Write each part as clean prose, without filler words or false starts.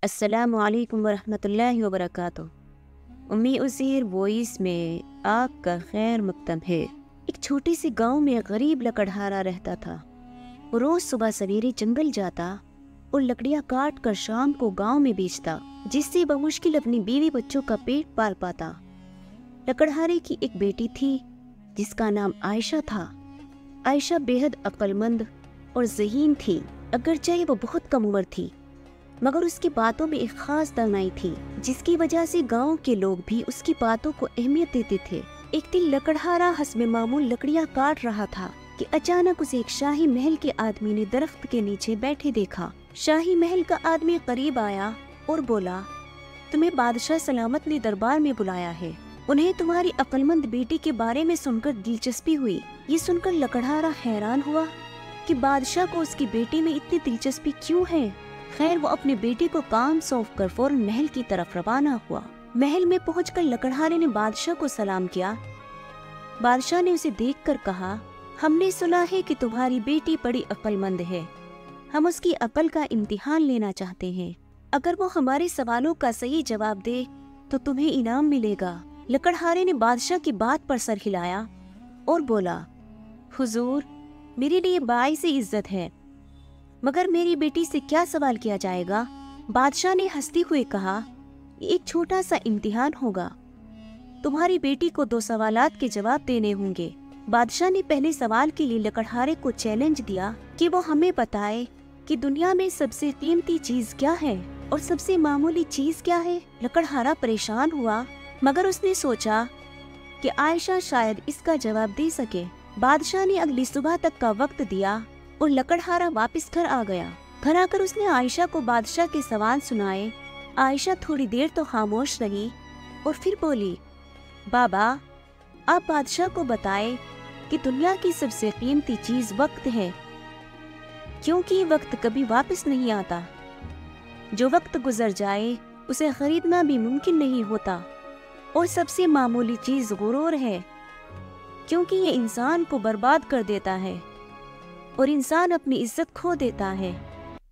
السلام علیکم ورحمۃ اللہ وبرکاتہ۔ امی عزیر وائس میں آپ کا خیر مقدم ہے۔ ایک چھوٹے سے گاؤں میں غریب لکڑہارا رہتا تھا۔ وہ روز صبح سویرے جنگل جاتا اور لکڑیاں کاٹ کر شام کو گاؤں میں بیچتا، جس سے بمشکل اپنی بیوی بچوں کا پیٹ پال پاتا۔ لکڑہارے کی ایک بیٹی تھی جس کا نام عائشہ تھا۔ عائشہ بے حد عقل مند اور ذہین تھی، اگرچہ وہ بہت کم عمر تھی، مگر اس کی باتوں میں ایک خاص دانائی تھی جس کی وجہ سے گاؤں کے لوگ بھی اس کی باتوں کو اہمیت دیتے تھے۔ ایک دن لکڑہارا حسب معمول لکڑیاں کاٹ رہا تھا کہ اچانک اسے ایک شاہی محل کے آدمی نے درخت کے نیچے بیٹھے دیکھا۔ شاہی محل کا آدمی قریب آیا اور بولا، تمہیں بادشاہ سلامت نے دربار میں بلایا ہے۔ انہیں تمہاری عقل مند بیٹی کے بارے میں سن کر دلچسپی ہوئی۔ یہ سن کر لکڑہارا حیران ہوا کہ بادشاہ کو اس کی بیٹی میں اتنی دلچسپی کیوں ہے۔ خیر، وہ اپنے بیٹے کو کام سونپ کر فوراً محل کی طرف روانہ ہوا۔ محل میں پہنچ کر لکڑہارے نے بادشاہ کو سلام کیا۔ بادشاہ نے اسے دیکھ کر کہا، ہم نے سنا ہے کہ تمہاری بیٹی بڑی عقل مند ہے۔ ہم اس کی عقل کا امتحان لینا چاہتے ہیں۔ اگر وہ ہمارے سوالوں کا صحیح جواب دے تو تمہیں انعام ملے گا۔ لکڑہارے نے بادشاہ کی بات پر سر ہلایا اور بولا، حضور، میرے لیے باعث عزت ہے، مگر میری بیٹی سے کیا سوال کیا جائے گا؟ بادشاہ نے ہنستے ہوئے کہا، یہ ایک چھوٹا سا امتحان ہوگا۔ تمہاری بیٹی کو 2 سوالات کے جواب دینے ہوں گے۔ بادشاہ نے پہلے سوال کے لیے لکڑہارے کو چیلنج دیا کہ وہ ہمیں بتائے کہ دنیا میں سب سے قیمتی چیز کیا ہے اور سب سے معمولی چیز کیا ہے۔ لکڑہارا پریشان ہوا، مگر اس نے سوچا کہ عائشہ شاید اس کا جواب دے سکے۔ بادشاہ نے اگلی صبح تک کا وقت دیا اور لکڑہارا واپس گھر آ گیا۔ گھر آ کر اس نے عائشہ کو بادشاہ کے سوال سنائے۔ عائشہ تھوڑی دیر تو خاموش رہی اور پھر بولی، بابا، آپ بادشاہ کو بتائے کہ دنیا کی سب سے قیمتی چیز وقت ہے، کیونکہ وقت کبھی واپس نہیں آتا۔ جو وقت گزر جائے اسے خریدنا بھی ممکن نہیں ہوتا، اور سب سے معمولی چیز غرور ہے، کیونکہ یہ انسان کو برباد کر دیتا ہے اور انسان اپنی عزت کھو دیتا ہے۔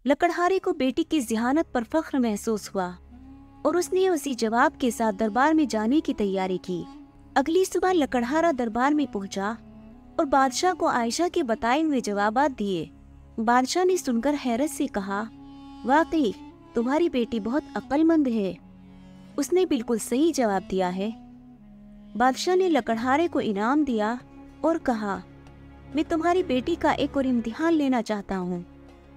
لکڑہارے کو بیٹی کی ذہانت پر فخر محسوس ہوا اور اس نے اسی جواب کے ساتھ دربار میں جانے کی تیاری کی۔ اگلی صبح لکڑہارا دربار میں پہنچا اور بادشاہ کو عائشہ کے بتائے ہوئے جوابات دیے۔ بادشاہ نے سن کر حیرت سے کہا، واقعی تمہاری بیٹی بہت عقل مند ہے، اس نے بالکل صحیح جواب دیا ہے۔ بادشاہ نے لکڑہارے کو انعام دیا اور کہا، میں تمہاری بیٹی کا ایک اور امتحان لینا چاہتا ہوں۔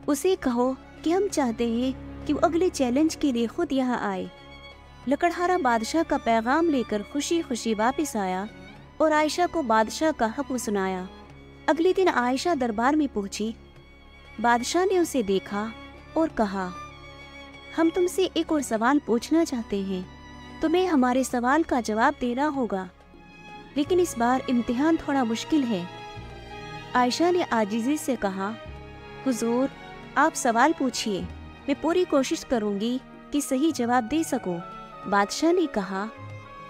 اسے کہو کہ ہم چاہتے ہیں کہ وہ اگلے چیلنج کے لیے خود یہاں آئے۔ لکڑہارا بادشاہ کا پیغام لے کر خوشی خوشی واپس آیا اور عائشہ کو بادشاہ کا حکم سنایا۔ اگلے دن عائشہ دربار میں پہنچی۔ بادشاہ نے اسے دیکھا اور کہا، ہم تم سے ایک اور سوال پوچھنا چاہتے ہیں، تمہیں ہمارے سوال کا جواب دینا ہوگا، لیکن اس بار امتحان تھوڑا مشکل ہے۔ عائشہ نے عاجزی سے کہا، حضور، آپ سوال پوچھئے، میں پوری کوشش کروں گی کہ صحیح جواب دے سکوں۔ بادشاہ نے کہا،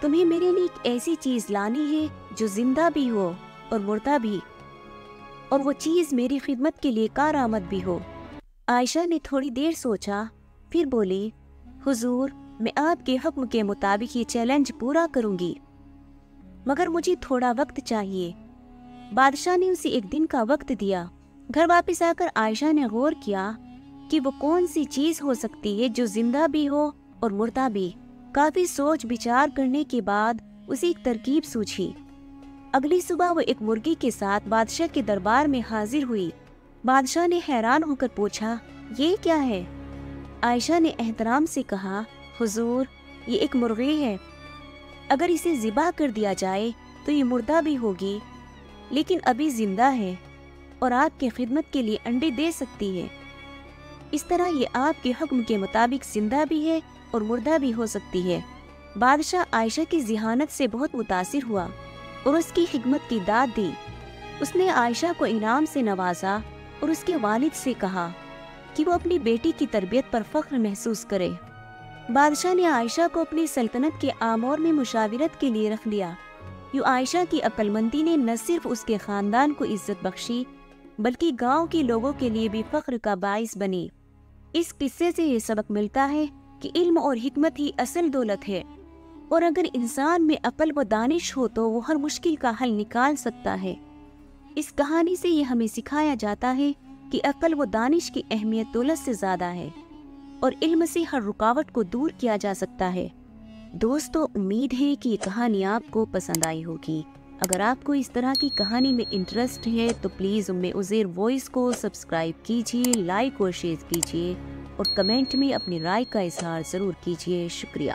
تمہیں میرے لیے ایک ایسی چیز لانی ہے جو زندہ بھی ہو اور مردہ بھی، اور وہ چیز میری خدمت کے لیے کارآمد بھی ہو۔ عائشہ نے تھوڑی دیر سوچا، پھر بولی، حضور، میں آپ کے حکم کے مطابق یہ چیلنج پورا کروں گی، مگر مجھے تھوڑا وقت چاہیے۔ بادشاہ نے اسے 1 دن کا وقت دیا۔ گھر واپس آ کر عائشہ نے غور کیا کہ وہ کون سی چیز ہو سکتی ہے جو زندہ بھی ہو اور مردہ بھی۔ کافی سوچ بچار کرنے کے بعد اسے ایک ترکیب سوچی۔ اگلی صبح وہ ایک مرغی کے ساتھ بادشاہ کے دربار میں حاضر ہوئی۔ بادشاہ نے حیران ہو کر پوچھا، یہ کیا ہے؟ عائشہ نے احترام سے کہا، حضور، یہ ایک مرغی ہے، اگر اسے ذبح کر دیا جائے تو یہ مردہ بھی ہوگی، لیکن ابھی زندہ ہے اور آپ کی خدمت کے لیے انڈے دے سکتی ہے۔ اس طرح یہ آپ کے حکم کے مطابق زندہ بھی ہے اور مردہ بھی ہو سکتی ہے۔ بادشاہ عائشہ کی ذہانت سے بہت متاثر ہوا اور اس کی حکمت کی داد دی۔ اس نے عائشہ کو انعام سے نوازا اور اس کے والد سے کہا کہ وہ اپنی بیٹی کی تربیت پر فخر محسوس کرے۔ بادشاہ نے عائشہ کو اپنی سلطنت کے امور میں مشاورت کے لیے رکھ لیا۔ یوں عائشہ کی عقل مندی نے نہ صرف اس کے خاندان کو عزت بخشی، بلکہ گاؤں کے لوگوں کے لیے بھی فخر کا باعث بنی۔ اس قصے سے یہ سبق ملتا ہے کہ علم اور حکمت ہی اصل دولت ہے، اور اگر انسان میں عقل و دانش ہو تو وہ ہر مشکل کا حل نکال سکتا ہے۔ اس کہانی سے یہ ہمیں سکھایا جاتا ہے کہ عقل و دانش کی اہمیت دولت سے زیادہ ہے، اور علم سے ہر رکاوٹ کو دور کیا جا سکتا ہے۔ دوستو، امید ہے کہ یہ کہانی آپ کو پسند آئی ہوگی۔ اگر آپ کو اس طرح کی کہانی میں انٹرسٹ ہے تو پلیز عزیر وائس کو سبسکرائب کیجیے، لائک اور شیئر کیجیے، اور کمنٹ میں اپنی رائے کا اظہار ضرور کیجیے۔ شکریہ۔